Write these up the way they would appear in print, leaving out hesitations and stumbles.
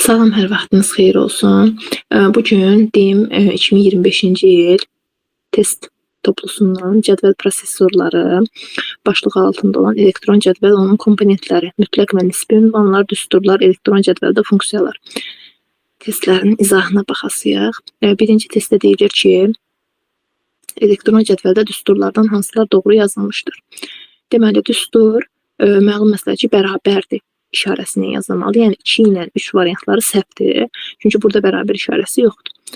Salam, hər vaxtınız xeyir olsun. Bugün DİM 2025-ci il test toplusundan cədvəl prosesorları başlığı altında olan elektron cədvəl onun komponentləri, mütləq və nisbi ünvanlar, düsturlar, elektron cədvəldə funksiyalar testlərinin izahına baxasıyıq. Birinci testdə deyilir ki, elektron cədvəldə düsturlardan hansılar doğru yazılmışdır. Deməli, düstur məlum məsələ ki, bərabərdir işarəsini yazılmalı. Yəni 2 ilə 3 variantları səhvdir. Çünki burada bərabər işarəsi yoxdur.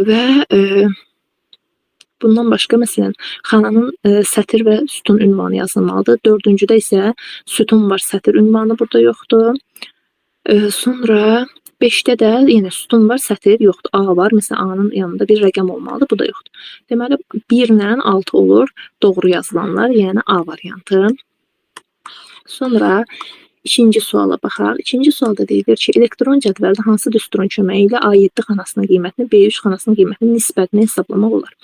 Və bundan başqa məsələn xananın sətir və sütun ünvanı yazılmalıdır. Dördüncüdə isə sütun var, sətir ünvanı burada yoxdur. Sonra 5-də də yenə sütun var, sətir yoxdur. A var. Məsələn, A-nın yanında bir rəqəm olmalıdır. Bu da yoxdur. Deməli 1 ilə 6 olur doğru yazılanlar, yəni A variantı. Sonra ikinci suala baxaq. İkinci sualda deyilir ki, elektron cədvəldə hansı düsturun köməyi ilə A7 xanasının qiymətini B3 xanasının qiymətinin nisbətini hesablamaq olar?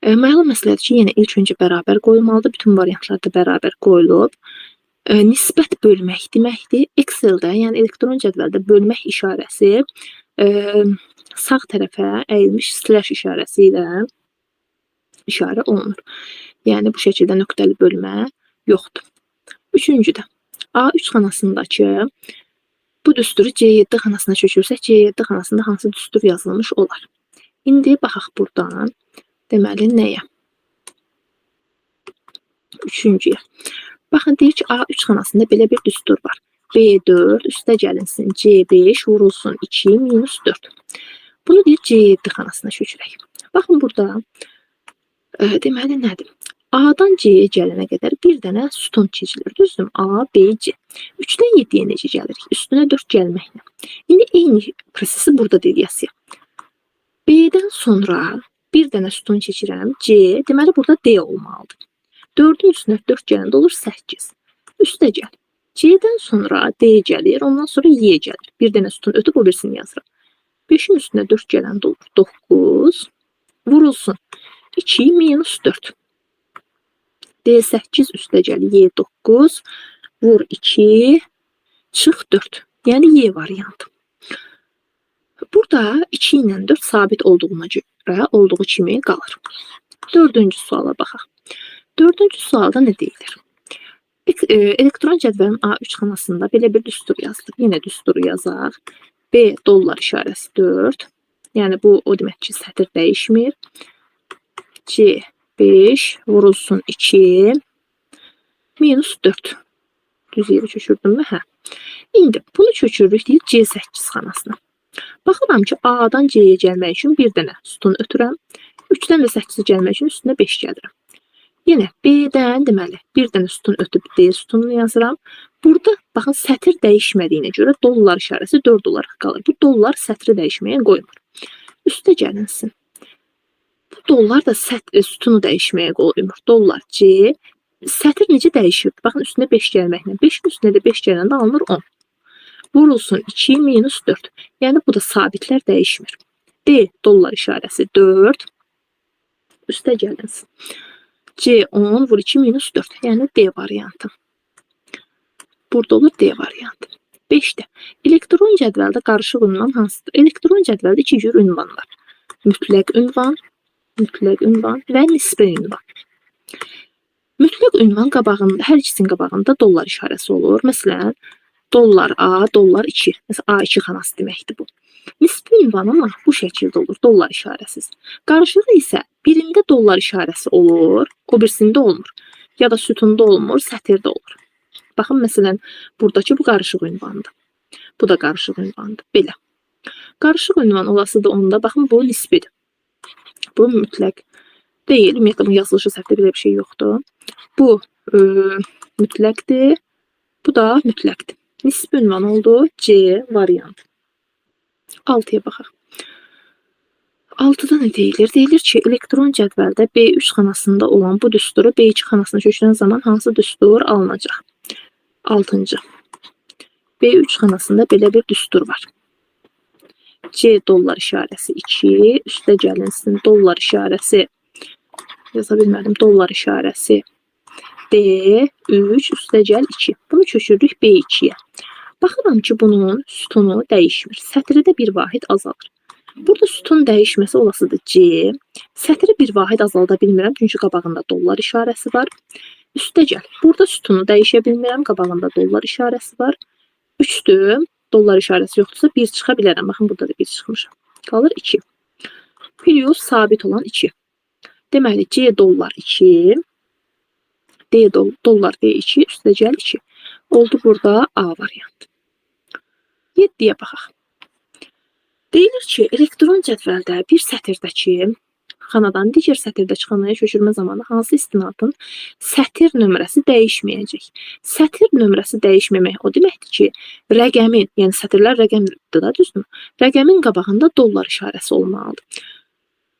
Məlum məsələdir ki, yenə ilk öncə bərabər qoyulmalıdır. Bütün variantlarda bərabər qoyulub. Nisbət bölmək deməkdir. Excel-də, yəni elektron cədvəldə bölmək işarəsi sağ tərəfə əyilmiş slash işarəsi ilə işarə olunur. Yəni bu şəkildə nöqtəli bölmə yoxdur. Üçüncüdə A3 xanasındakı bu düsturu C7 xanasına köçürsək, C7 xanasında hansı düstur yazılmış olar? İndi baxaq buradan. Deməli, nəyə? Üçüncüyə. Baxın, deyir ki, A3 xanasında belə bir düstur var. B4 üstə gəlinsin, C5 vurulsun 2 minus 4. Bunu deyir C7 xanasına köçürək. Baxın, burada deməli, nədir? A-dan C-yə gələnə qədər bir dənə sütun keçilir, düzdür? A, B, C. 3-dən 7-yə necə gəlirik? Üstünə 4 gəlməklə. İndi eyni prosesi burada deyəcəyik. B-dən sonra bir dənə sütun keçirəm, C. Deməli, burada D olmalıdır. 4-ün üstünə 4 gələndə olur 8. Üstə gəl. C-dən sonra D gəlir, ondan sonra Y gəlir. Bir dənə sütun ötüb o birisini yazıram. 5-in üstünə 4 gələndə olur 9. Vurulsun 2 minus 4. D8 üstə gəl, Y9, vur 2, çıx 4. Yəni Y variantı. Burada 2 ilə 4 sabit olduğuna görə olduğu kimi qalır. Dördüncü suala baxaq. Dördüncü sualda nə deyilir? Elektron cədvəlin A3 xanasında belə bir düstur yazılır. Yenə düsturu yazaq. B dollar işarəsi 4. Yəni bu o demək ki, sətir dəyişmir. C 5 vurulsun 2 minus 4. Düz yeri köçürdüm mü? Hə. İndi bunu köçürürük deyir C8 xanasına. Baxıram ki, A-dan C-yə gəlmək üçün bir dənə sütun ötürəm. 3-dən də 8-ə gəlmək üçün üstünə 5 gəlirəm. Yenə B-dən deməli bir dənə sütun ötüb D sütununu yazıram. Burada baxın sətir dəyişmədiyinə görə dollar işarəsi 4 olaraq qalır. Bu dollar sətri dəyişməyə qoymur. Üstə gəlinsin. Bu dollar da sütunu dəyişməyə qoymur. Dollar C. Sətir necə dəyişir? Baxın üstünə 5 gəlməklə. 5-in üstünə də 5 gələndə alınır 10. Vurulsun 2 minus 4. Yəni bu da sabitlər dəyişmir. D dollar işarəsi 4. Üstə gəlinsin. C 10 vur 2 minus 4. Yəni D variantı. Burada olur D variantı. 5-də. Elektron cədvəldə qarışıq ünvan hansıdır? Elektron cədvəldə 2 cür ünvan var. Mütləq ünvan və nisbi ünvan. Mütləq ünvan qabağında, hər ikisinin qabağında dollar işarəsi olur. Məsələn, dollar A, dollar 2. Məsələn, A2 xanası deməkdir bu. Nisbi ünvan amma bu şəkildə olur, dollar işarəsiz. Qarışığı isə birində dollar işarəsi olur, o birisində olmur. Ya da sütunda olmur, sətirdə olur. Baxın, məsələn, buradakı bu qarışıq ünvandır. Bu da qarışıq ünvandır. Belə. Qarışıq ünvan olasıdır onda, baxın, bu nisbidir. Bu mütləq deyil. Ümumiyyətlə, bu yazılışı səhvdə belə bir şey yoxdur. Bu mütləqdir. Bu da mütləqdir. Nisbi ünvan oldu. C variant. 6-ya baxaq. 6-da nə deyilir? Deyilir ki, elektron cədvəldə B3 xanasında olan bu düsturu B2 xanasına köçürən zaman hansı düstur alınacaq? 6-cı. B3 xanasında belə bir düstur var. C dollar işarəsi 2, üstə gəlinsin dollar işarəsi, yaza bilmədim, dollar işarəsi D, 3, üstə gəl 2. Bunu köçürdük B2-yə. Baxıram ki, bunun sütunu dəyişmir. Sətri də bir vahid azalır. Burada sütun dəyişməsi olasıdır C. Sətri bir vahid azalda bilmirəm, çünki qabağında dollar işarəsi var. Üstəgəl, burada sütunu dəyişə bilmirəm, qabağında dollar işarəsi var. 3-dür, dollar işarəsi yoxdursa 1 çıxa bilərəm. Baxın, burada da 1 çıxmış. Qalır 2. Period sabit olan 2. Deməli, C dollar 2, dollar D2, üstəgəl 2. Oldu burada A variantı. 7-yə baxaq. Deyilir ki, elektron cədvəldə bir sətirdəki xanadan digər sətirdəki xanaya köçürmə zamanı hansı istinadın sətir nömrəsi dəyişməyəcək? Sətir nömrəsi dəyişməmək o deməkdir ki, rəqəmin, yəni sətirlər rəqəmdir da, düzdür? Rəqəmin qabağında dollar işarəsi olmalıdır.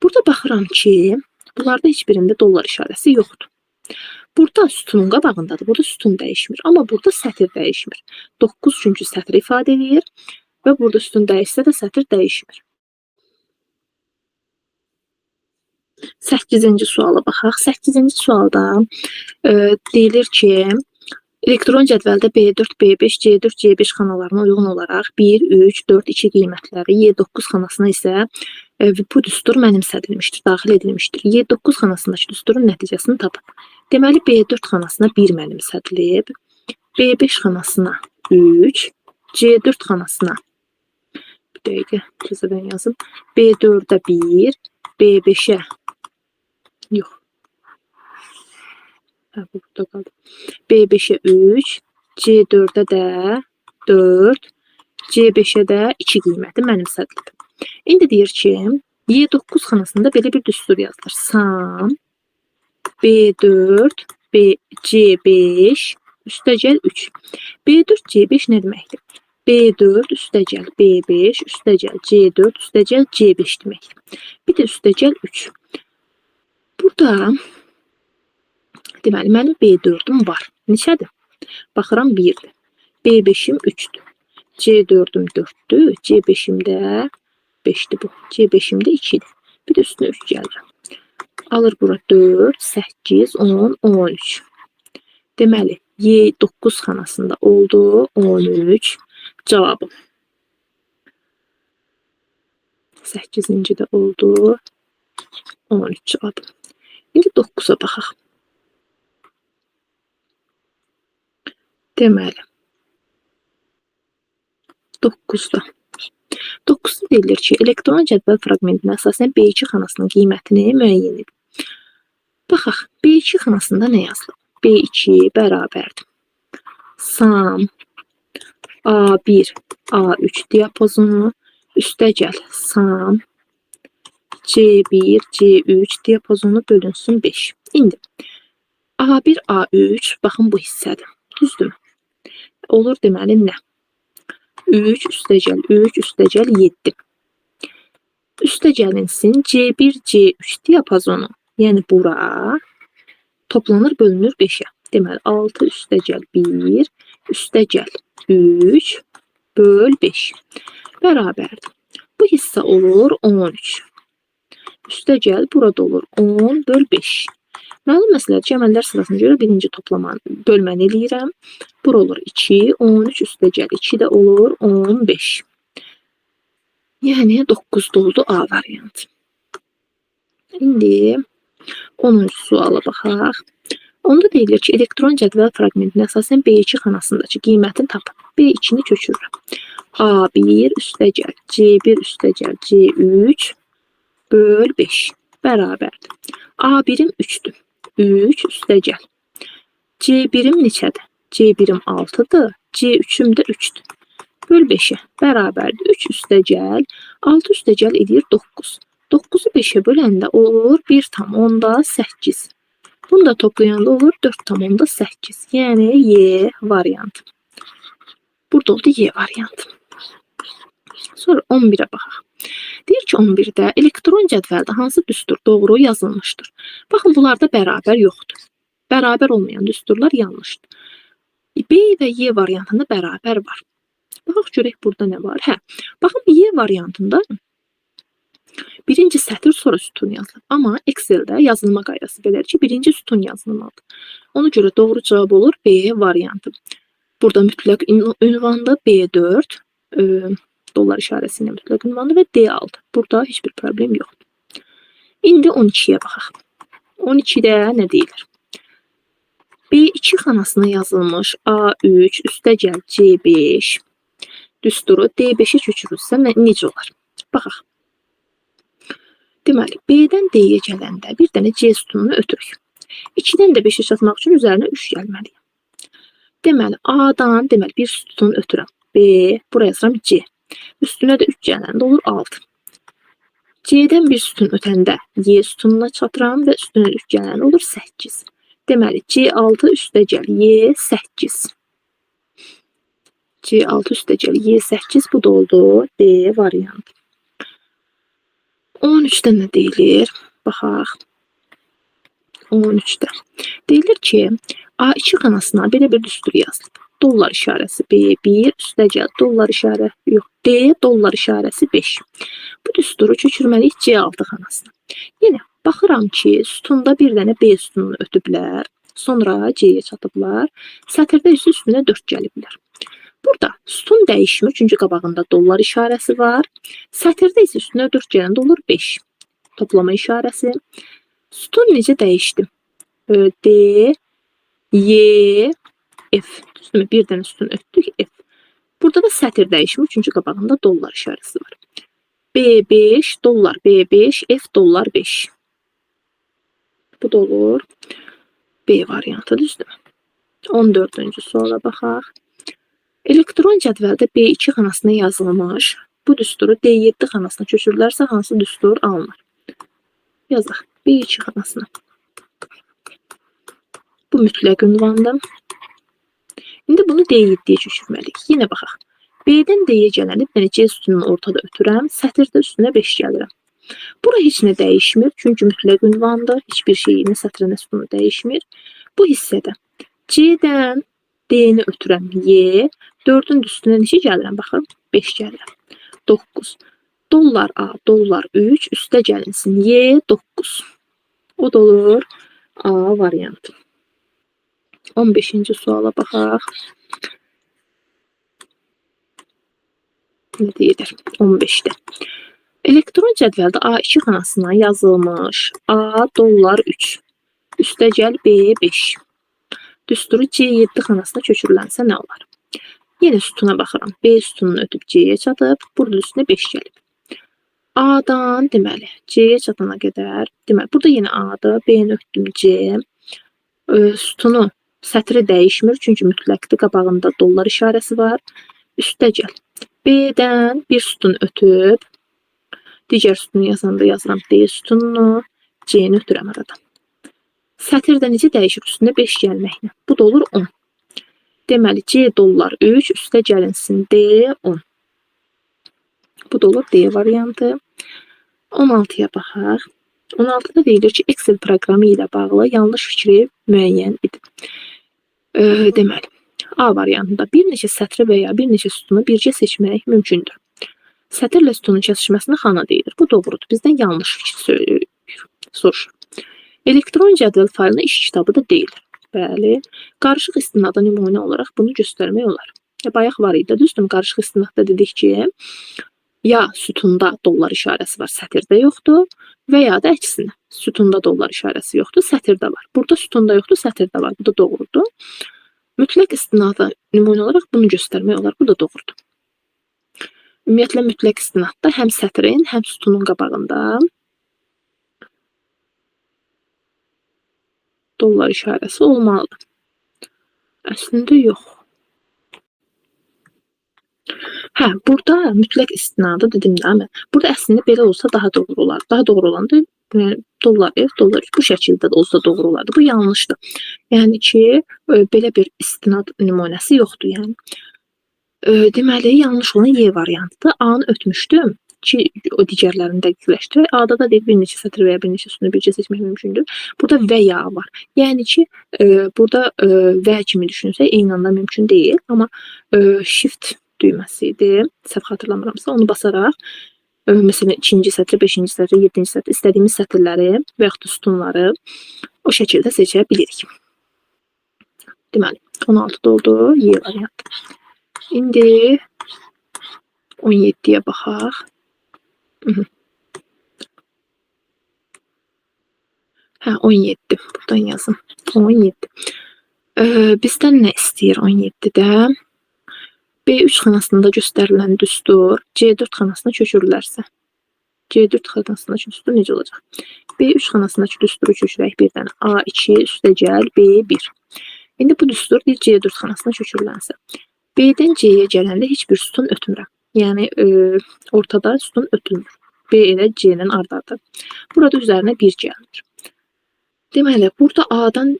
Burada baxıram ki, bunlarda heç birində dollar işarəsi yoxdur. Burada sütunun qabağındadır, burada sütun dəyişmir, amma burada sətir dəyişmir. 9 çünki sətri ifadə edir və burada sütun dəyişsə də sətir dəyişmir. 8-ci suala baxaq. 8-ci sualda deyilir ki, elektron cədvəldə B4, B5, C4, C5 xanalarına uyğun olaraq 1, 3, 4, 2 qiymətləri Y9 xanasına isə bu düstur mənimsədilmişdir, daxil edilmişdir. Y9 xanasındakı düsturun nəticəsini tapın. Deməli, B4 xanasına 1 mənimsədilib, B5 xanasına 3, C4 xanasına bir dəqiqə təzədən yazım. B4-ə 1, B5-ə yox. Bu burada qaldı. B5-ə 3, C4-ə də 4, C5-ə də 2 qiyməti mənimsədilib. İndi deyir ki, Y9 xanasında belə bir düstur yazılır. Sum B4, C5 üstəgəl 3. B4, C5 nə deməkdir? B4 üstəgəl B5 üstəgəl C4 üstəgəl C5 deməkdir. Bir də üstəgəl 3. Burada deməli, mənim B4-üm var. Neçədir? Baxıram 1-dir. B5-im 3-dür. C4-üm 4-dür. C5-im də 5-dir bu. C5-im də 2-dir. Bir də üstünə 3 gəlirəm. Alır bura 4, 8, 10, 13. Deməli, Y9 xanasında oldu 13 cavabım. 8-ci də oldu 13 cavabım. İndi 9-a baxaq. Deməli, 9-da. 9-da deyilir ki, elektron cədvəl fraqmentinə əsasən B2 xanasının qiymətini müəyyən edin. Baxaq, B2 xanasında nə yazılıb? B2 bərabərdir. Sum A1, A3 diapazonu üstəgəl sum C1, C3 diapazonu bölünsün 5. İndi A1, A3, baxın bu hissədir. Düzdürmü? Olur deməli nə? 3 üstəgəl 3 üstəgəl 7. Üstəgəlinsin C1, C3 diapazonu. Yəni bura toplanır, bölünür 5-ə. Deməli 6 üstəgəl 1 üstəgəl 3 böl 5 bərabərdir. Bu hissə olur 13. Üstəgəl burada olur 10 böl 5. Məlum məsələdir ki, əməllər sırasına görə birinci toplamanı bölməni eləyirəm. Bura olur 2, 13 üstəgəl 2 də olur 15. Yəni 9'da oldu A variantı. İndi 10-cu suala baxaq. Onda deyilir ki, elektron cədvəl fraqmentinə əsasən B2 xanasındakı qiymətini tapın. B2-ni köçürürəm. A1 üstəgəl C1 üstəgəl C3 böl 5 bərabərdir. A1'im 3'dür. 3 üstəgəl. C1'im neçədir? C1'im 6'dır. C3'üm də 3'dür. Böl 5'ə bərabərdir. 3 üstəgəl 6 üstəgəl edir 9. 9'u 5'ə böləndə olur 1,8. Bunu da toplayanda olur 4,8. Yəni Y variantı. Burada oldu Y variantı. Sonra 11'ə baxaq. Deyir ki, 11'də elektron cədvəldə hansı düstur doğru yazılmışdır? Baxın, bunlarda bərabər yoxdur. Bərabər olmayan düsturlar yanlışdır. B və Y variantında bərabər var. Baxaq, görək burada nə var? Hə, baxın, Y variantında birinci sətir sonra sütun yazılır. Amma Excel-də yazılma qaydası belədir ki, birinci sütun yazılmalıdır. Ona görə doğru cavab olur B variantı. Burada mütləq ünvandır. B4 dollar işarəsi ilə mütləq ünvandır və D6. Burada heç bir problem yoxdur. İndi 12-yə baxaq. 12-də nə deyilir? B2 xanasına yazılmış A3 üstəgəl C5 düsturu D5-ə köçürülsə necə olar? Baxaq. Deməli, B-dən D-yə gələndə bir dənə C sütununu ötürük. 2-dən də 5-ə çatmaq üçün üzərinə 3 gəlməliyəm. Deməli, A-dan bir sütun ötürəm. B, buraya yazıram C. Üstünə də 3 gələndə olur 6. C-dən bir sütun ötəndə Y sütununa çatıram və üstünə 3 gələndə olur 8. Deməli, C6 üstəgəl Y8. C6 üstəgəl Y8 bu da oldu D variantı. 13-də nə deyilir? Baxaq. 13-də. Deyilir ki, A2 xanasına belə bir düstur yazılıb. Dollar işarəsi B1 üstəgəl dollar işarə yox D dollar işarəsi 5. Bu düsturu köçürməliyik C6 xanasına. Yenə baxıram ki, sütunda bir dənə B sütununu ötüblər. Sonra C-yə çatıblar. Sətirdə isə üstünə 4 gəliblər. Burada sütun dəyişmir, çünki qabağında dollar işarəsi var. Sətirdə isə üstünə 4 gələndə olur 5. Toplama işarəsi. Sütun necə dəyişdi? D, Y, F. Üstünə bir dənə sütun ötdük, F. Burada da sətir dəyişmir, çünki qabağında dollar işarəsi var. B5, dollar B5, F dollar 5. Bu da olur B variantı, düzdür? 14-cü suala baxaq. Elektron cədvəldə B2 xanasına yazılmış bu düsturu D7 xanasına köçürülərsə hansı düstur alınır? Yazaq. B2 xanasına. Bu mütləq ünvandır. İndi bunu D7-yə köçürməliyik. Yenə baxaq. B-dən D-yə gələni bir dənə C sütununu ortada ötürəm. Sətirdə üstünə 5 gəlirəm. Bura heç nə dəyişmir. Çünki mütləq ünvandır. Heç bir şey nə sətrə nə sütunu dəyişmir. Bu hissədə C-dən D-ni ötürəm Y. 4-ün üstünə neçə gəlirəm? Baxın. 5 gəlirəm. 9. Dollar A, dollar 3. Üstə gəlinsin Y 9. O da olur A variantı. 15-ci suala baxaq. Nə deyilir? 15-də. Elektron cədvəldə A2 xanasına yazılmış A dollar 3. Üstəgəl B5. Düsturu C7 xanasına köçürülənsə nə olar? Yenə sütuna baxıram. B sütununu ötüb C-yə çatıb. Burada üstünə 5 gəlib. A-dan deməli C-yə çatana qədər. Deməli, burada yenə A-dır. B-ni ötdüm C. Sütunu, sətri dəyişmir. Çünki mütləqdir. Qabağında dollar işarəsi var. Üstəgəl. B-dən bir sütun ötüb. Digər sütunu yazanda yazıram D sütununu. C-ni ötürəm aradan. Sətirdə necə dəyişir? Üstünə 5 gəlməklə. Bu da olur 10. Deməli, C dollar 3, üstə gəlinsin D 10. Bu da olur D variantı. 16-ya baxaq. 16-da deyilir ki, Excel proqramı ilə bağlı yanlış fikri müəyyən edin. Deməli, A variantında bir neçə sətri və ya bir neçə sütunu bircə seçmək mümkündür. Sətirlə sütunun kəsişməsinə xana deyilir. Bu doğrudur. Bizdən yanlış fikir soruşur. Elektron cədvəl faylına iş kitabı da deyilir. Bəli. Qarışıq istinada nümunə olaraq bunu göstərmək olar. Bayaq var idi, düzdür? Qarışıq istinadda dedik ki, ya sütunda dollar işarəsi var, sətirdə yoxdur və ya da əksinə. Sütunda dollar işarəsi yoxdur, sətirdə var. Burada sütunda yoxdur, sətirdə var. Bu da doğrudur. Mütləq istinada nümunə olaraq bunu göstərmək olar. Bu da doğrudur. Ümumiyyətlə, mütləq istinadda həm sətrin, həm sütunun qabağında dollar işarəsi olmalıdır. Əslində yox. Burada mütləq istinada dedim də, burada əslində belə olsa daha doğru olar. Daha doğru olan da dollar F, dollar F bu şəkildə də olsa doğru olardı. Bu yanlışdır. Yəni ki, belə bir istinad nümunəsi yoxdur. Yəni. Deməli, yanlış olan Y variantıdır. A-nı ötmüşdüm ki, o digərlərini dəqiqləşdirək. A-da da deyil, bir neçə sətr və ya bir neçə sütunu bircə seçmək mümkündür. Burada və ya var. Yəni ki, burada və kimi düşünsək, eyni anda mümkün deyil. Amma shift düyməsi idi. Səhv xatırlamıramsa, onu basaraq, məsələn, 2-ci sətri, 5-ci sətri, 7-ci sətri, istədiyimiz sətirləri və yaxud da sütunları o şəkildə seçə bilirik. Deməli, 16 oldu, Y variantı. İndi 17'ye baxaq. Hə, 17. Buradan yazım. 17. Bizdən nə istəyir 17-də? B3 xanasında göstərilən düstur C4 xanasına köçürülərsə. C4 xanasına düstur necə olacaq? B3 xanasındakı düsturu köçürək birdən. A2 üstəgəl B1. İndi bu düstur bir C4 xanasına köçürülənsə. B-dən C-yə gələndə heç bir sütun ötmürəm. Yəni ortada sütun ötülmür. B ilə C-dən arda-arda. Burada üzərinə 1 gəlir. Deməli, burada A-dan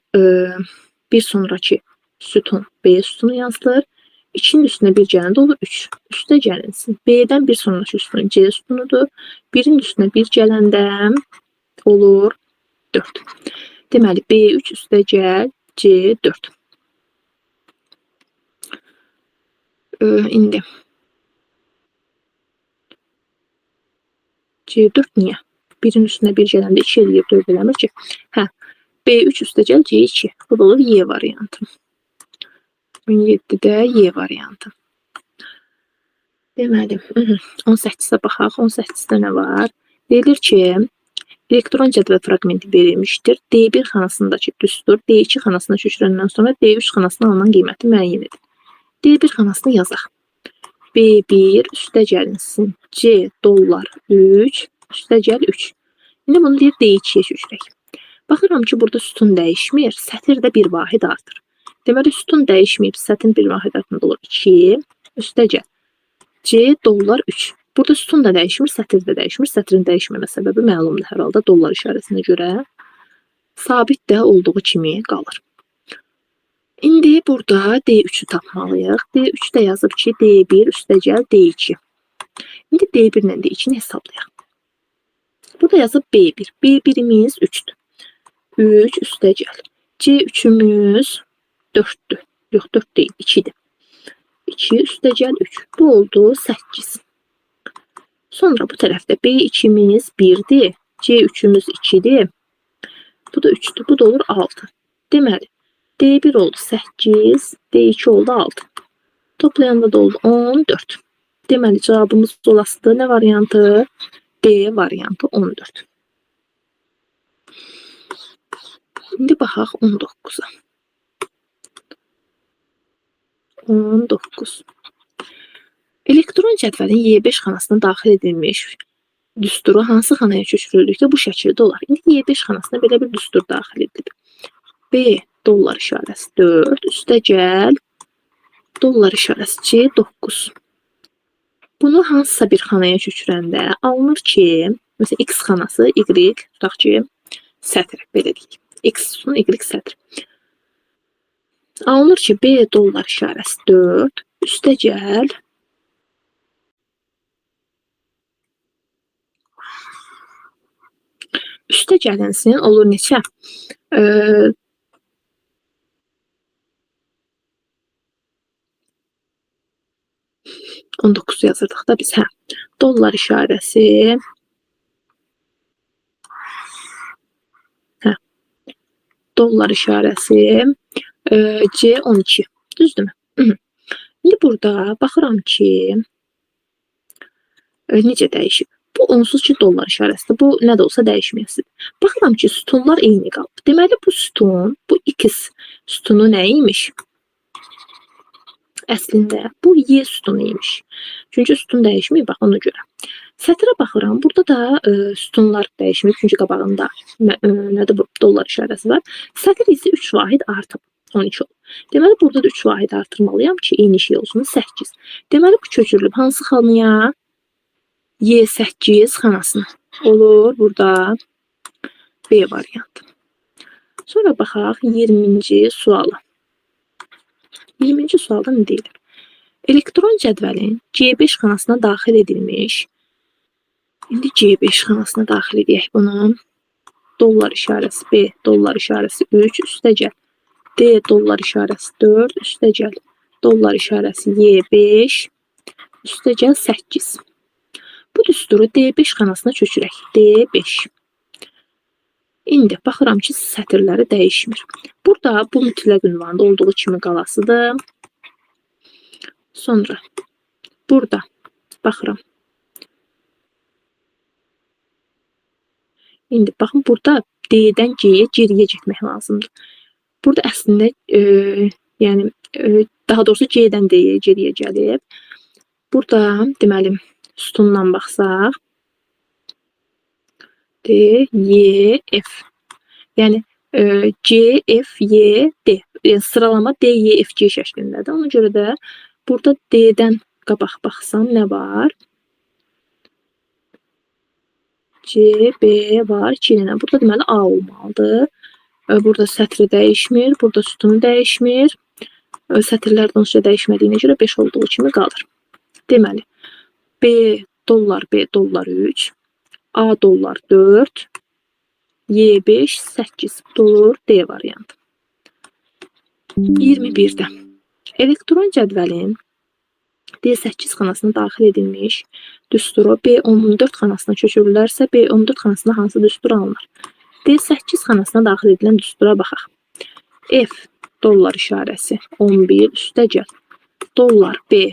bir sonraki sütun B sütunu yazılır. 2'nin üstüne bir gələndə olur 3. Üstə gəlinsin. B-dən bir sonraki sütun C sütunudur. 1'in üstüne bir gələndə olur 4. Deməli, B3 üstəgəl C4. İndi C4 niyə? 1'in üstüne bir gələndə 2 eləyib 4 eləmir ki. Hə, B3 üstəgəl C2. Bu da olur Y variantı. 17'də Y variantı. Deməli, 18'ə baxaq. 18'də nə var? Deyilir ki, elektron cədvəl fraqmenti verilmişdir. D1 xanasındakı düstur D2 xanasına köçürəndən sonra D3 xanasına alınan qiyməti müəyyən edin. D1 xanasını yazaq. B1 üstə gəlinsin. C dollar 3 üstə gəl 3. İndi bunu deyir D2'yə köçürək. Baxıram ki, burada sütun dəyişmir. Sətirdə bir vahid artır. Deməli, sütun dəyişməyib, sətin bir vahid artırında olur 2 üstə gəl. C dollar 3. Burada sütun da dəyişmir, sətir də dəyişmir. Sətrin dəyişməmə səbəbi məlumdur hər halda dollar işarəsinə görə. Sabit də olduğu kimi qalır. İndi burada D3'ü tapmalıyıq. D3'də yazıb ki, D1 üstəgəl D2. İndi D1 ilə D2'ni hesablayaq. Burada yazıb B1. B1'imiz 3'dür. 3 üstəgəl. C3'ümüz 4'dür. Yox, 4 deyil, 2'dir. 2 üstəgəl 3. Bu oldu 8. Sonra bu tərəfdə B2'miz 1'dir. C3'ümüz 2'dir. Bu da 3'dür. Bu da olur 6. Deməli, D1 oldu 8, D2 oldu 6. Toplayanda da oldu 14. Deməli, cavabımız olasıdır. Nə variantı? B variantı 14. İndi baxaq 19'a. 19. Elektron cədvəlin Y5 xanasına daxil edilmiş düsturu hansı xanaya köçürüldükdə bu şəkildə olar. İndi Y5 xanasına belə bir düstur daxil edilib. B dollar işarəsi 4 üstəgəl dollar işarəsi C9. Bunu hansısa bir xanaya köçürəndə alınır ki, mesela X xanası Y, tutaq ki, sətr belə deyək. X sütunu Y sətr. Alınır ki, B dollar işarəsi 4 üstəgəl üstə gəlinsin olur neçə? 19 yazırdıq da biz. Hə. Dollar işarəsi dollar işarəsi C12. Düzdürmü? İndi burada baxıram ki, necə dəyişib? Bu onsuz ki dollar işarəsidir. Bu nə də olsa dəyişməyəsidir. Baxıram ki, sütunlar eyni qalıb. Deməli, bu sütun, bu X sütunu nə imiş? Əslində bu Y sütunu imiş. Çünki sütun dəyişməyib, bax ona görə. Sətrə baxıram. Burada da sütunlar dəyişməyib. Çünki qabağında nədir bu dollar işarəsi var. Sətr isə 3 vahid artıb. 12 oldu. Deməli, burada da 3 vahid artırmalıyam ki, eyni şey olsun. 8. Deməli, bu köçürülüb hansı xanaya? Y8 xanasına. Olur burada B variantı. Sonra baxaq 20-ci suala. 20-ci sualda nə deyilir? Elektron cədvəlin C5 xanasına daxil edilmiş. İndi C5 xanasına daxil edək bunu. Dollar işarəsi B, dollar işarəsi 3 üstəgəl. D dollar işarəsi 4 üstəgəl. Dollar işarəsi Y5 üstəgəl 8. Bu düsturu D5 xanasına köçürək. D5. İndi baxıram ki, sətirləri dəyişmir. Burada bu mütləq ünvanda olduğu kimi qalasıdır. Sonra burada baxıram. İndi baxın, burada D-dən G-yə geriyə getmək lazımdır. Burada əslində yəni daha doğrusu C-dən D-yə geriyə gəlib. Burada deməli sütundan baxsaq D, Y, F. Yəni C, F, Y, D. Sıralama D, Y, F, G şəklindədir. Ona görə də burada D-dən qabaq baxsam nə var? C, B var, 2 dənə. Burada deməli A olmalıdır. Burada sətri dəyişmir, burada sütunu dəyişmir. Sətirlər onsuz da dəyişmədiyinə görə 5 olduğu kimi qalır. Deməli, B dollar 3, A dollar 4, Y 5, 8 olur D variantı. 21-də elektron cədvəlin D8 xanasına daxil edilmiş düsturu B14 xanasına köçürülərsə, B14 xanasına hansı düstur alınır? D8 xanasına daxil edilən düstura baxaq. F dollar işarəsi 11 üstəgəl dollar B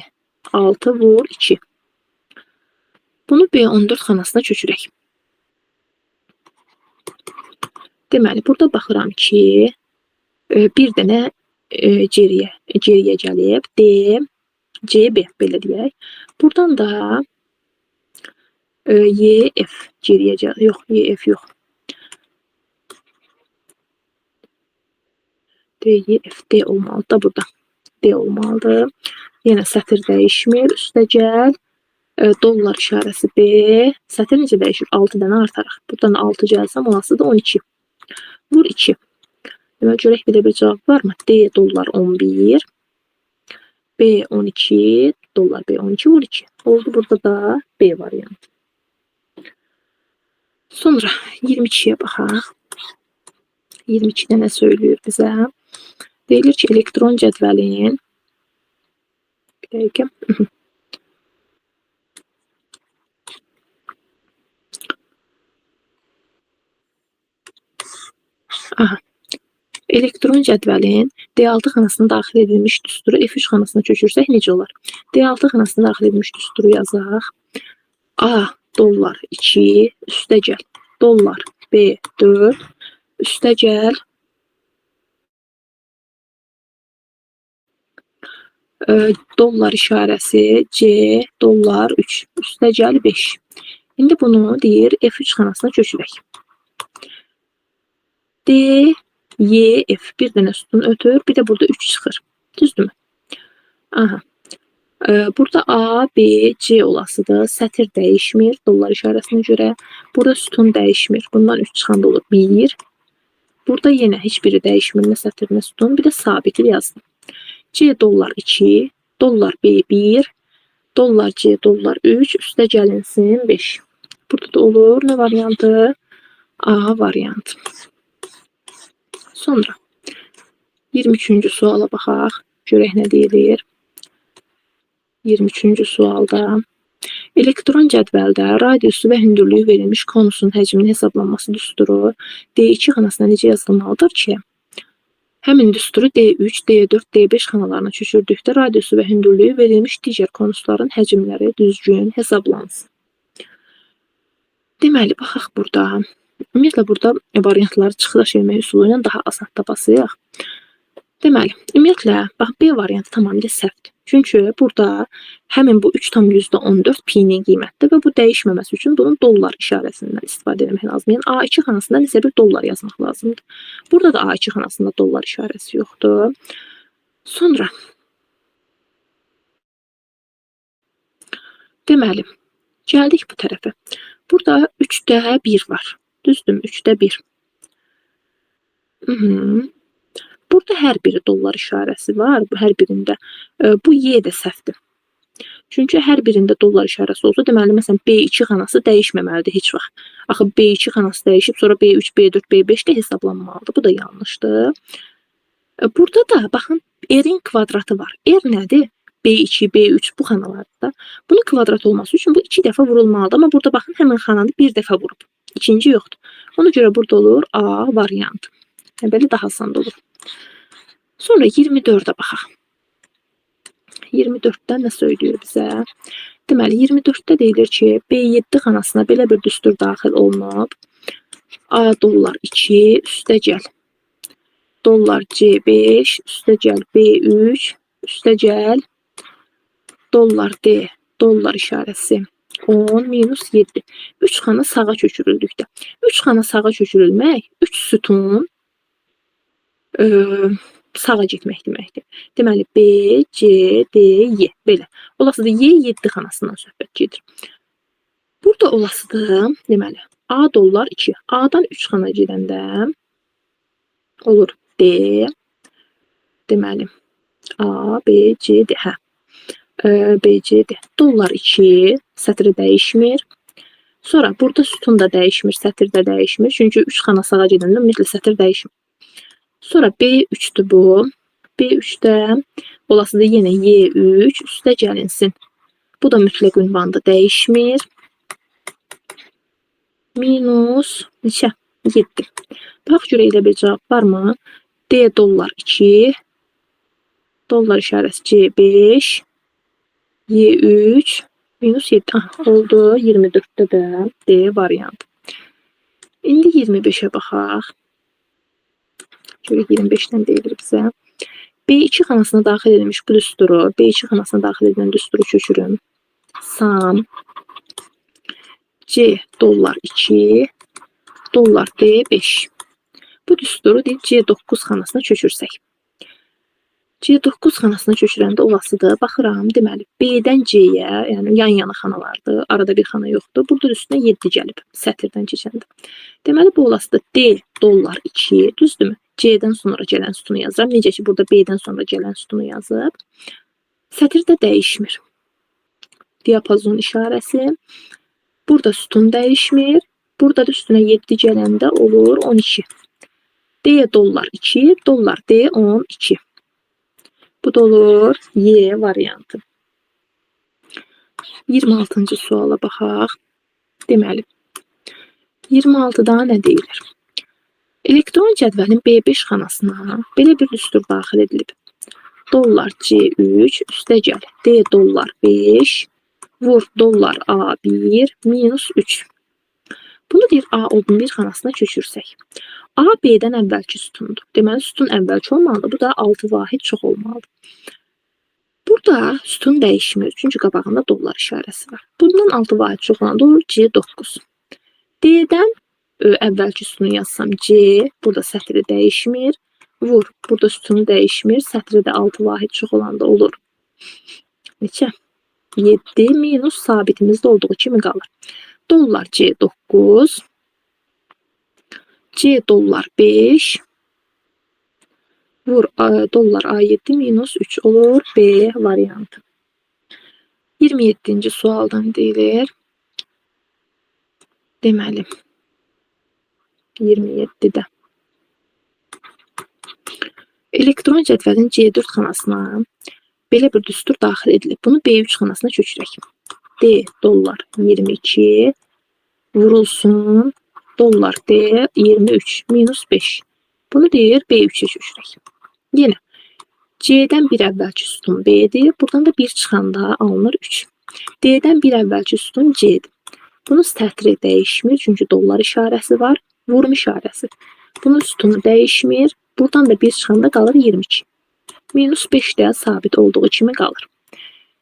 6 vur 2. Bunu B14 xanasına köçürək. Deməli, burada baxıram ki, bir dənə geriyə gəlib. D, C, B belə deyək. Buradan da Y, F geriyə gəlib. Yox, Y, F yox. D, Y, F, D olmalıdır da burada. D olmalıdır. Yenə sətir dəyişmir. Üstəgəl dollar işarəsi B. Sətir necə dəyişir? 6 dənə artaraq. Buradan 6 gəlsəm, olası da 12. Vur 2. Demək, görək belə bir cavab varmı? D dollar 11. B 12. Dollar B 12 vur 2. Oldu, burada da B variantı. Sonra 22'yə baxaq. 22'də nə söylüyor bizə? Deyilir ki, elektron cədvəlin bir dəqiqə. Aha. Elektron cədvəlin D6 xanasına daxil edilmiş düsturu F3 xanasına köçürsək necə olar? D6 xanasına daxil edilmiş düsturu yazaq. A dollar 2 üstəgəl dollar B 4 üstəgəl dollar işarəsi C dollar 3 üstəgəl 5. İndi bunu deyir F3 xanasına köçürək. D, Y, F bir dənə sütun ötür, bir də burada 3 çıxır. Düzdürmü? Aha. Burada A, B, C olasıdır. Sətir dəyişmir dollar işarəsinə görə. Burada sütun dəyişmir. Bundan 3 çıxanda olur 1. Burada yenə heç biri dəyişmir. Nə sətir, nə sütun. Bir də sabiti yazdım. C dollar 2, dollar B 1, dollar C dollar 3, üstə gəlinsin 5. Burada da olur nə variantı? A variantı. Sonra 23-cü suala baxaq. Görək nə deyilir. 23-cü sualda elektron cədvəldə radiusu və hündürlüyü verilmiş konusun həcminin hesablanması düsturu D2 xanasına necə yazılmalıdır ki, həmin düsturu D3, D4, D5 xanalarına köçürdükdə radiusu və hündürlüyü verilmiş digər konusların həcmləri düzgün hesaplansın. Deməli, baxaq burada. Ümumiyyətlə, burada variantları çıxış etmək üsulu ilə daha asan tapasıyıq. Deməli, ümumiyyətlə, bax, B variantı tamamilə səhvdir. Çünki burada həmin bu 3,14 pi-nin qiymətdir və bu dəyişməməsi üçün bunun dollar işarəsindən istifadə etmək lazımdır. Yəni, A2 xanasında nəsə bir dollar yazmaq lazımdır. Burada da A2 xanasında dollar işarəsi yoxdur. Sonra, deməli, gəldik bu tərəfə. Burada 3-də 1 var. Düzdür mü? 3-də 1. Burada hər biri dollar işarəsi var. Hər birində. Bu Y də səhvdir. Çünki hər birində dollar işarəsi olsa, deməli, məsələn, B2 xanası dəyişməməlidir heç vaxt. Axı, B2 xanası dəyişib, sonra B3, B4, B5 də hesablanmalıdır. Bu da yanlışdır. Burada da, baxın, R-in kvadratı var. R nədir? B2, B3 bu xanalarda. Bunun kvadrat olması üçün bu 2 dəfə vurulmalıdır. Amma burada baxın, həmin xananı bir dəfə vurub. İkinci yoxdur. Ona görə burada olur A variantı. Belə daha asan olur. Sonra 24'ə baxaq. 24'dən nə söylüyor bizə? Deməli 24'də deyilir ki, B7 xanasına belə bir düstur daxil olunub. A dollar 2 üstəgəl dollar C5 üstəgəl B3 üstəgəl dollar D dollar işarəsi 10 minus 7. 3 xana sağa köçürüldükdə. 3 xana sağa köçürülmək 3 sütun sağa getmək deməkdir. Deməli B, C, D, Y belə. Olasıdır Y7 xanasından söhbət gedir. Burada olasıdır, deməli A dollar 2. A'dan 3 xana gedəndə olur D. Deməli A, B, C, D. Hə. B, C, D. Dollar 2 sətri dəyişmir. Sonra burada sütun da dəyişmir, sətir də dəyişmir. Çünki 3 xana sağa gedəndə ümumiyyətlə sətir dəyişmir. Sonra B3'dür bu. B3'də olasıdır yenə Y3 üstə gəlinsin. Bu da mütləq ünvanda dəyişmir. Minus neçə? 7. Bax görə elə bir cavab varmı? D dollar 2 dollar işarəsi C5 Y3 minus 7. Oldu. 24'də də D variantı. İndi 25'ə baxaq. Şöyle 25'ten deyilir bizə. B2 xanasına daxil edilmiş bu düsturu, B2 xanasına daxil edilən düsturu köçürün. Sam C dollar 2 dollar D5. Bu düsturu deyil C9 xanasına köçürsək. C9 xanasına köçürəndə olasıdır. Baxıram, deməli B'dən C'yə, yəni yan-yana xanalardır. Arada bir xana yoxdur. Burada üstünə 7 gəlib sətirdən keçəndə. Deməli bu olasıdır D dollar 2, düzdürmü? C'dən sonra gələn sütunu yazıram. Necə ki burada B'dən sonra gələn sütunu yazıb. Sətirdə dəyişmir. Diapazon işarəsi. Burada sütun dəyişmir. Burada da üstünə 7 gələndə olur 12. D dollar 2, dollar D 12. Bu da olur Y variantı. 26-cı suala baxaq. Deməli 26'da nə deyilir? Elektron cədvəlin B5 xanasına belə bir düstur daxil edilib. Dollar C3 üstəgəl D dollar 5 vur dollar A1 minus 3. Bunu deyir A11 xanasına köçürsək. A B'dən əvvəlki sütundur. Deməli sütun əvvəlki olmalıdır. Bu da 6 vahid çox olmalıdır. Burada sütun dəyişmir. Çünki qabağında dollar işarəsi var. Bundan 6 vahid çox olanda olur C9. D'dən əvvəlki sütunu yazsam C, burada sətri dəyişmir. Vur, burada sütunu dəyişmir. Sətri də 6 vahid çox olanda olur. Neçə? 7 minus sabitimizdə olduğu kimi qalır. Dollar C9 C dollar 5 vur dollar A7 minus 3 olur B variantı. 27-ci sualdan deyilir. Deməli 27'də elektron cədvəlin C4 xanasına belə bir düstur daxil edilib. Bunu B3 xanasına köçürək. D dollar 22 vurulsun dollar D 23 minus 5. Bunu deyir B3'e köçürək. Yenə C'dən bir əvvəlki sütun B'dir. Buradan da bir çıxanda alınır 3. D'dən bir əvvəlki sütun C'dir. Bunun sətri dəyişmir çünki dollar işarəsi var. Vurum işarəsi. Bunun sütunu dəyişmir. Buradan da bir çıxanda qalır 22. Minus 5 də sabit olduğu kimi qalır.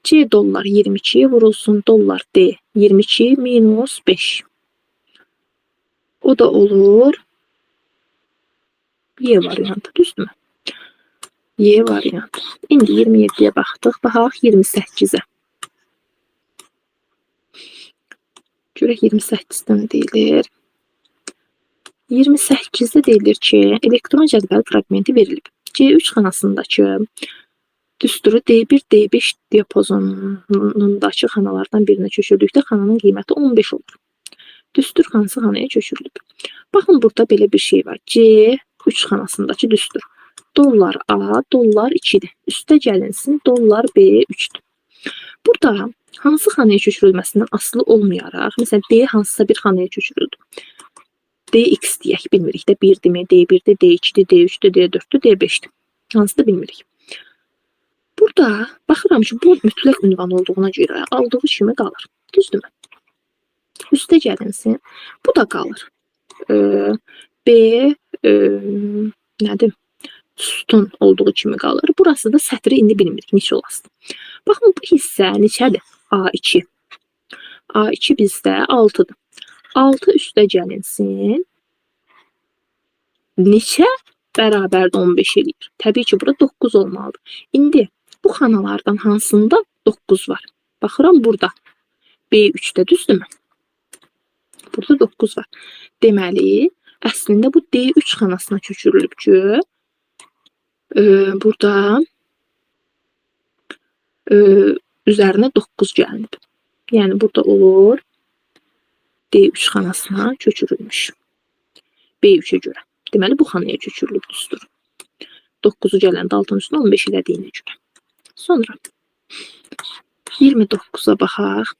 C dollar 22 vurulsun dollar D 22 minus 5. O da olur Y variantı, düzdürmü? Y variantı. İndi 27'yə baxdıq. Baxaq 28'ə. Görək 28'də nə deyilir? 28'də deyilir ki, elektron cədvəl fraqmenti verilib. C3 xanasındakı düsturu D1, D5 diapazonundakı xanalardan birinə köçürdükdə xananın qiyməti 15 olur. Düstur hansı xanaya köçürülüb? Baxın, burada belə bir şey var. C3 xanasındakı düstur. Dollar A, dollar 2'dir. Üstə gəlinsin, dollar B 3'dür. Burada hansı xanaya köçürülməsindən asılı olmayaraq, məsələn, D hansısa bir xanaya köçürüldü. DX deyək, bilmirik də 1-dirmi, D1-dir, D2-dir, D3-dür, D4-dür, D5-dir. Hansıdır bilmirik. Burada baxıram ki, bu mütləq ünvan olduğuna görə aldığı kimi qalır. Düzdürmü? Üstə gəlinsin. Bu da qalır. B nədir? Sütun olduğu kimi qalır. Burası da sətri indi bilmirik neçə olasıdır. Baxın bu hissə neçədir? A2. A2 bizdə 6-dır. 6 üstə gəlinsin. Neçə? Bərabərdə 15 eləyir. Təbii ki, burada 9 olmalıdır. İndi bu xanalardan hansında 9 var? Baxıram burada. B3-də düzdürmü? Burada 9 var. Deməli, əslində bu D3 xanasına köçürülüb ki, burada üzərinə 9 gəlinib. Yəni burada olur D3 xanasına köçürülmüş. B3-ə görə. Deməli bu xanaya köçürülüb düstur. 9-u gələndə 6-nın üstünə 15 elədiyinə görə. Sonra 29-a baxaq.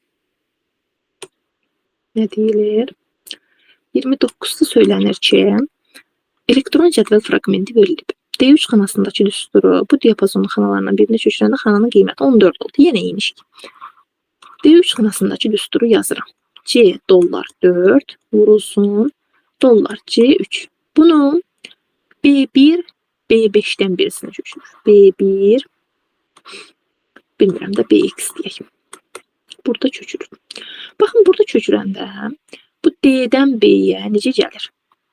Nə deyilir? 29-da söylənir ki, elektron cədvəl fraqmenti verilib. D3 xanasındakı düsturu bu diapazonun xanalarından birinə köçürəndə xananın qiyməti 14 oldu. Yenə eyniş. D3 xanasındakı düsturu yazıram. C dollar 4 vurulsun dollar C3. Bunu B1 B5'dən birisine köçürür. B1 bilmirəm də BX deyək. Burada köçürür. Baxın burada köçürəndə bu D'dən B-yə necə gəlir?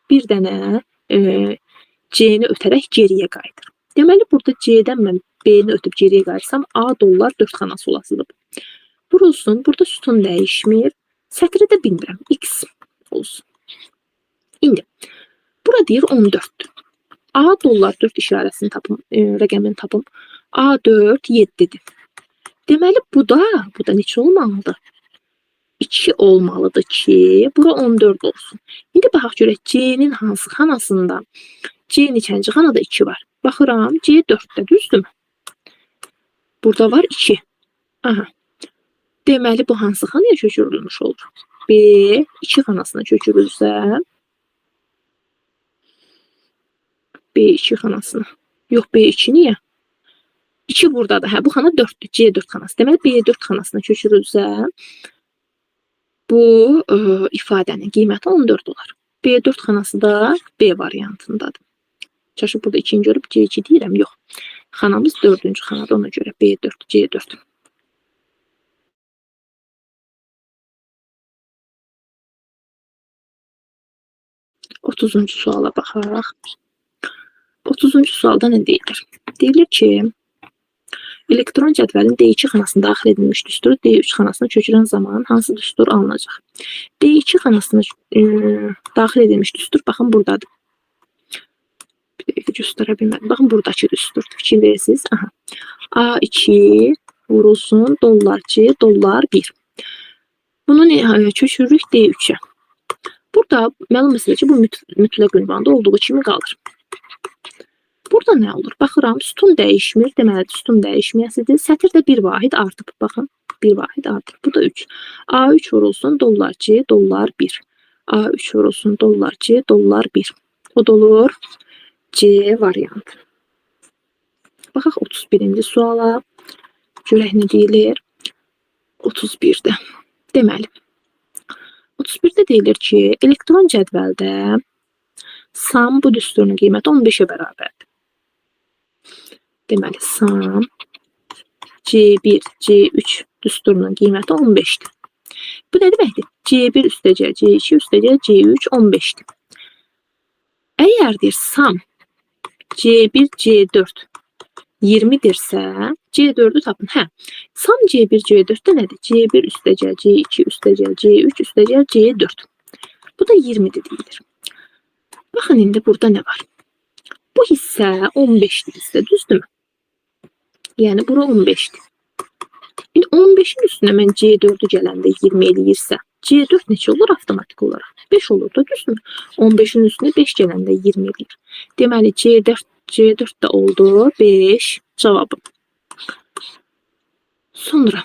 Bir dənə C-ni ötərək geriyə qayıdır. Deməli burada C-dən mən B-ni ötüb geriyə qayırsam A dollar 4 xanası olasıdır. Vurulsun. Burada sütun dəyişmir. Sətri də bilmirəm. X olsun. İndi bura deyir 14'dür. A dollar 4 işarəsini tapım, rəqəmini tapım. A4 7'dir. Deməli bu da neçə olmalıdır? 2 olmalıdır ki, bura 14 olsun. İndi baxaq görək C'nin hansı xanasında? C neçənci xanada 2 var. Baxıram C4'də düzdürmü? Burada var 2. Aha. Deməli bu hansı xanaya köçürülmüş olur? B2 xanasına köçürülsə B2 xanasına. Yox B2 niyə? 2 buradadır. Hə bu xana 4'dür. C4 xanası. Deməli B4 xanasına köçürülsə bu ifadənin qiyməti 14 olar. B4 xanası da B variantındadır. Çaşı burada 2-ni görüb C2 deyirəm. Yox. Xanamız 4-cü xanada ona görə B4, C4. Otuzuncu suala baxaq. 30-cu sualda nə deyilir? Deyilir ki, elektron cədvəlin D2 xanasına daxil edilmiş düsturu D3 xanasına köçürən zaman hansı düstur alınacaq? D2 xanasına daxil edilmiş düstur, baxın buradadır. Bir dəqiqə göstərə bilmədim. Baxın buradakı düsturdur. Fikir verirsiniz. Aha. A2 vurulsun dollar C, dollar 1. Bunu köçürürük D3'ə. Burada məlum məsələ ki, bu mütləq ünvanda olduğu kimi qalır. Burada nə olur? Baxıram, sütun dəyişmir. Deməli, sütun dəyişməyəsidir. Sətir də bir vahid artıb. Baxın, bir vahid artıb. Bu da 3. A3 vurulsun dollar C, dollar 1. A3 vurulsun dollar C, dollar 1. O da olur C variantı. Baxaq 31-ci suala. Görək nə deyilir? 31-də. Deməli, 31'də deyilir ki, elektron cədvəldə sam bu düsturun qiyməti 15'ə bərabərdir. Deməli, sam C1, C3 düsturunun qiyməti 15'dir. Bu nə deməkdir? C1 üstəcə, C2 üstəcə, C3 15'dir. Əgər deyir sam C1, C4 20'dirsə, C4'ü tapın. Hə, sam C1, C4'də nədir? C1 üstəcə, C2 üstəcə, C3 üstəcə, C4. Bu da 20'dir deyilir. Baxın, indi burada nə var? Bu hissə 15'dir hissə, düzdürmü? Yəni, bura 15'dir. İndi 15'in üstünə mən C4'ü gələndə 20 eləyirsə, C4 neçə olur avtomatik olaraq? 5 olur da, düzdürmü? 15'in üstünə 5 gələndə 20 eləyir. Deməli, C4 də oldu 5 cavabı. Sonra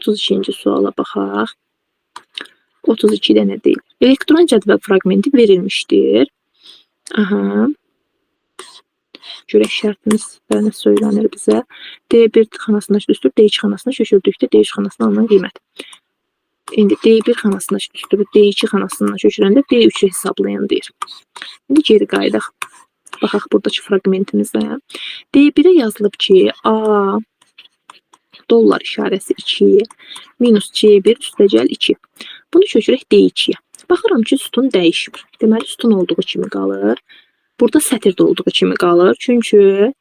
32-ci suala baxaq. 32-də nə deyil? Elektron cədvəl fraqmenti verilmişdir. Aha. Görək şərtimiz nə söylənir bizə. D1 xanasına düstur, D2 xanasına köçürdükdə D3 xanasına alınan qiymət. İndi D1 xanasına düstur, D2 xanasına köçürəndə D3-ü hesablayan deyir. İndi geri qayıdaq. Baxaq buradakı fraqmentimizə. D1-ə yazılıb ki, A dollar işarəsi 2 minus C1 üstəgəl 2. Bunu köçürək D2-yə. Baxıram ki, sütun dəyişmir. Deməli, sütun olduğu kimi qalır. Burada sətirdə olduğu kimi qalır. Çünki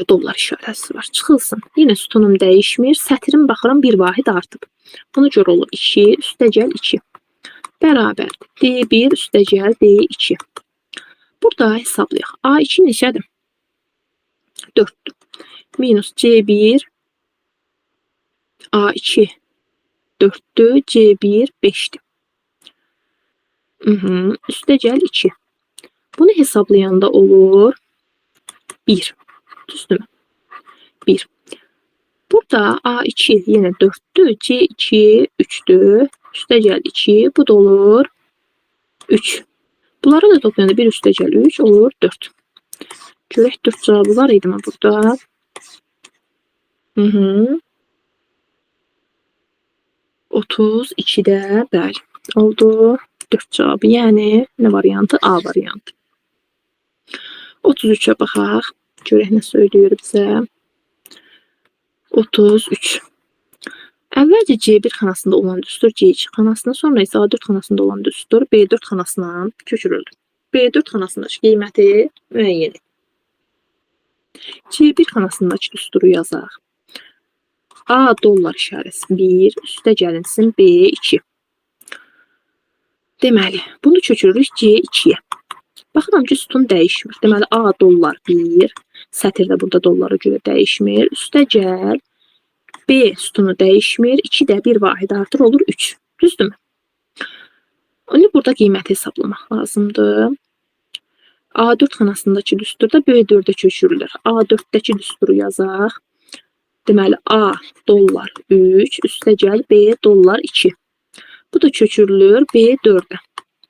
dollar işarəsi var. Çıxılsın. Yenə sütunum dəyişmir. Sətirim baxıram bir vahid artıb. Buna görə olur 2 üstəgəl 2. Bərabər D1 üstəgəl D2. Burada hesablayaq. A2 neçədir? 4'dür. Minus C1 A2 4'dür. C1 5'dir. Üstəgəl 2. Bunu hesablayanda olur 1. Düzdürmü? 1. Burada A2 yenə 4'dür. C2 3'dür. Üstəgəl 2. Bu da olur 3. Bunları da toplayanda 1 üstəgəl 3 olur 4. Görək 4 cavabı var idi mi burada? 32'də bəli oldu 4 cavabı. Yəni nə variantı? A variantı. 33'ə baxaq. Görək nə söylüyor bizə. 33. Əvvəlcə C1 xanasında olan düstur C2 xanasına, sonra isə A4 xanasında olan düstur B4 xanasına köçürüldü. B4 xanasındakı qiyməti müəyyən et. C1 xanasındakı düsturu yazaq. A dollar işarəsi 1, üstə gəlinsin B2. Deməli, bunu köçürürük C2-yə. Baxıram ki, sütun dəyişmir. Deməli, A dollar 1, sətirdə burada dollara görə dəyişmir. Üstə gəl, B sütunu dəyişmir. 2 də bir vahid artır olur 3. Düzdürmü? Onu burada qiyməti hesablamaq lazımdır. A4 xanasındakı düsturda B4'ə köçürülür. A4'dəki düsturu yazaq. Deməli, A dollar 3, üstə gəl B dollar 2. Bu da köçürülür B4'ə.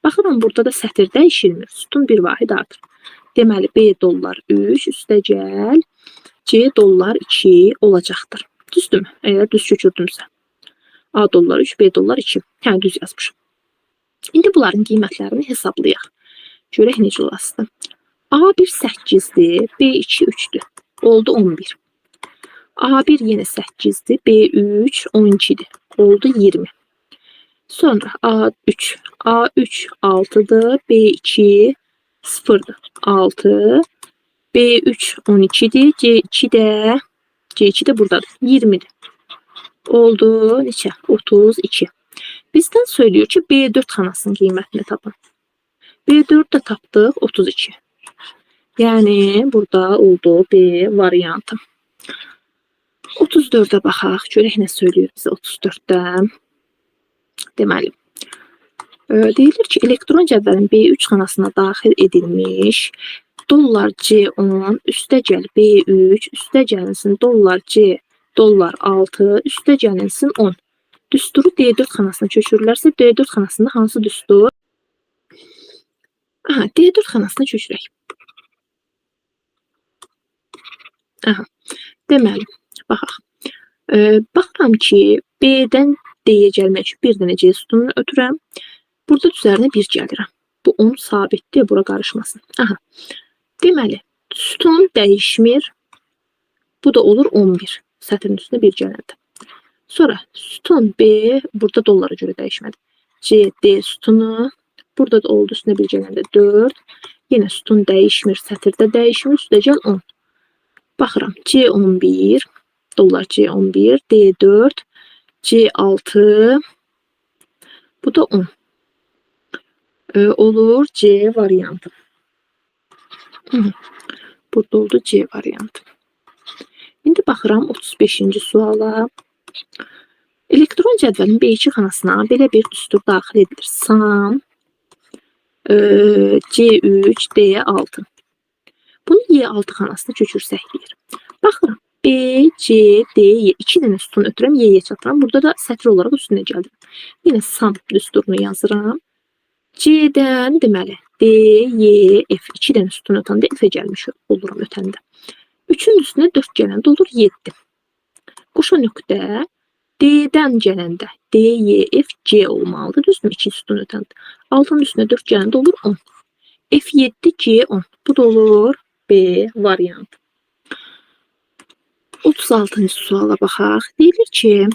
Baxıram, burada da sətir dəyişilmir. Sütun bir vahid artır. Deməli, B dollar 3, üstə gəl C dollar 2 olacaqdır. Düzdürmü? Əgər düz köçürdümsə. A dollar 3, B dollar 2. Hə, düz yazmışım. İndi bunların qiymətlərini hesablayaq. Görək necə olasıdır. A1 8'dir, B2 3'dür. Oldu 11. A1 yenə 8'dir, B3 12'dir. Oldu 20. Sonra A3 6'dır, B2 0'dır. 6. B3 12'dir, C2 de buradadır. 20'dir. Oldu neçə? 32. Bizdən söylüyor ki, B4 xanasının qiymətini tapın. B4 də tapdıq 32. Yəni burada oldu B variantı. 34'ə baxaq. Görək nə söylüyor bizə 34'də. Deməli, deyilir ki, elektron cədvəlin B3 xanasına daxil edilmiş dollar C10 üstə gəl B3 üstə gəlinsin dollar C dollar 6 üstə gəlinsin 10. Düsturu D4 xanasına köçürürlərsə D4 xanasında hansı düstur? Aha, D4 xanasına köçürək. Aha. Deməli, baxaq. Baxıram ki, B-dən D-yə gəlmək üçün bir dənə C sütununu ötürəm. Burada üzərinə 1 gəlirəm. Bu 10 sabitdir, bura qarışmasın. Aha. Deməli, sütun dəyişmir. Bu da olur 11. Sətrin üstünə 1 gələndə. Sonra sütun B, burada dollara görə dəyişmədi. C, D sütunu. Burada da oldu üstünə 1 gələndə 4. Yenə sütun dəyişmir, sətirdə dəyişmir, üstə gəl 10. Baxıram, C11, dollar C11, D4, C6, bu da 10. Olur C variantı. Burada oldu C variantı. İndi baxıram 35-ci suala. Elektron cədvəlin B2 xanasına belə bir düstur daxil edilir. Sam C3, D6. Bunu Y6 xanasına köçürsək deyir. Baxıram, B, C, D, Y. 2 dənə sütun ötürəm, Y-yə çatıram. Burada da sətr olaraq üstünə gəldim. Yenə sum düsturunu yazıram. C-dən deməli D, Y, F 2 dənə sütun ötəndə F-ə gəlmiş oluram ötəndə. 3-ün üstünə 4 gələndə olur 7. Qoşa nöqtə D-dən gələndə D, Y, F, C olmalıdır. Düzdürmü? 2 sütun ötəndə. 6-nın üstünə 4 gələndə olur 10. F7, C10. Bu da olur B variantı. 36-cı suala baxaq. Deyilir ki,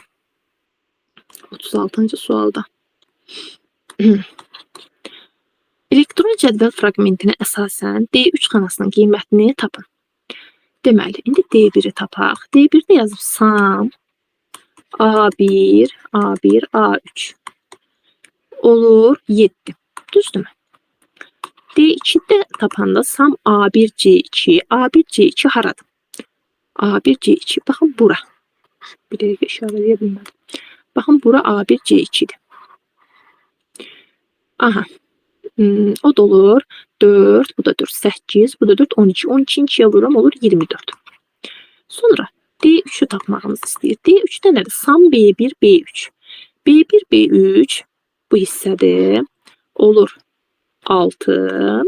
36-cı sualda elektron cədvəl fraqmentinə əsasən D3 xanasının qiymətini tapın. Deməli, indi D1-i tapaq. D1-də yazıb sum A1, A1, A3 olur 7. Düzdürmü? D2-də tapanda sum A1, C2, A1, C2 haradır? A1, C2. Baxın bura. Bir dəqiqə işarə edə bilmədim. Baxın bura A1, C2-dir. Aha. O da olur 4, bu da 4, 8, bu da 4, 12. 12-ni 2-yə vururam, olur 24. Sonra D3-ü tapmağımız istəyir. D3-də nədir? Sum B1, B3. B1, B3 bu hissədir. Olur 6.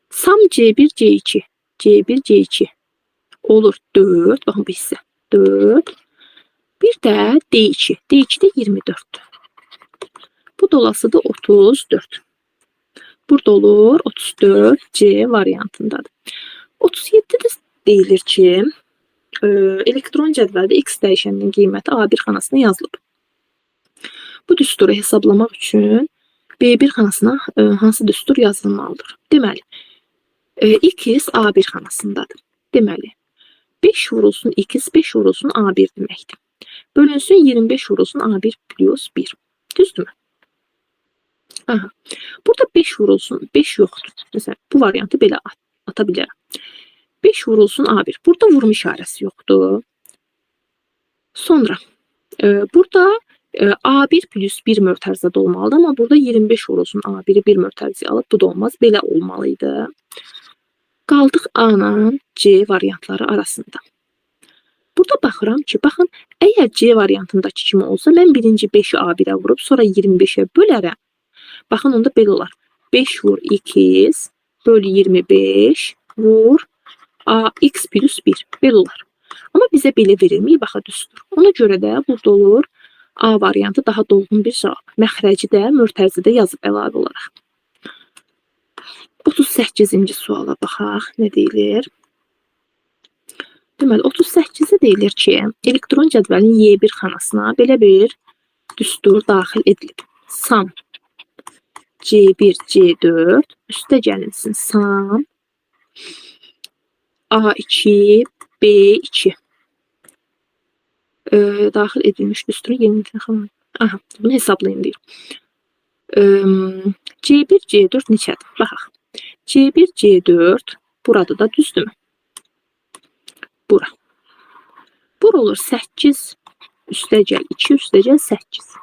Sum C1, C2. C1, C2 olur 4. Baxın bu hissə 4. Bir də D2. D2-də 24. Bu dolasıdır 34. Burada olur 34 C variantındadır. 37-də deyilir ki, elektron cədvəldə X dəyişəninin qiyməti A1 xanasına yazılıb. Bu düsturu hesablamaq üçün B1 xanasına hansı düstur yazılmalıdır? Deməli, X A1 xanasındadır. Deməli, 5 vurulsun X, 5 vurulsun A1 deməkdir. Bölünsün 25 vurulsun A1 plus 1. Düzdürmü? Aha. Burada 5 vurulsun, 5 yoxdur. Məsələn, bu variantı belə ata bilərəm. 5 vurulsun A1. Burada vurma işarəsi yoxdur. Sonra burada A1 plus 1 mötərizədə olmalıdır, amma burada 25 vurulsun A1-i 1 mötərizəyə alıb, bu da olmaz. Belə olmalıydı. Qaldıq A-la C variantları arasında. Burada baxıram ki, baxın, əgər C variantındakı kimi olsa, mən birinci 5-i A1-ə vurub, sonra 25-ə bölərəm. Baxın, onda belə olar. 5 vur X bölü 25 vur X plus 1. Belə olar. Amma bizə belə verilməyib, baxa düstur. Ona görə də burada olur A variantı daha dolğun bir cavab. Məxrəci də mötərizədə yazıb əlavə olaraq. 38-ci suala baxaq. Nə deyilir? Deməli, 38-də deyilir ki, elektron cədvəlin Y1 xanasına belə bir düstur daxil edilib. Sum C1, C4 üstə gəlinsin sum A2, B2 daxil edilmiş düsturun yeni xanası. Aha, bunu hesablayın deyir. C1, C4 neçədir? Baxaq. C1, C4 burada da düzdürmü? Bura. Bura olur 8 üstə gəl 2 üstə gəl 8.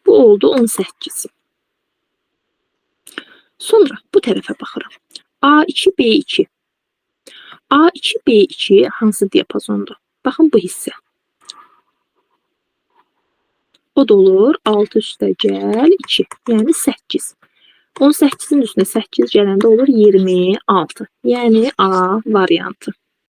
Bu oldu 18. Sonra bu tərəfə baxıram. A2, B2. A2, B2 hansı diapazondur? Baxın bu hissə. O da olur 6 üstə gəl 2. Yəni 8. 18-in üstünə 8 gələndə olur 26. Yəni A variantı.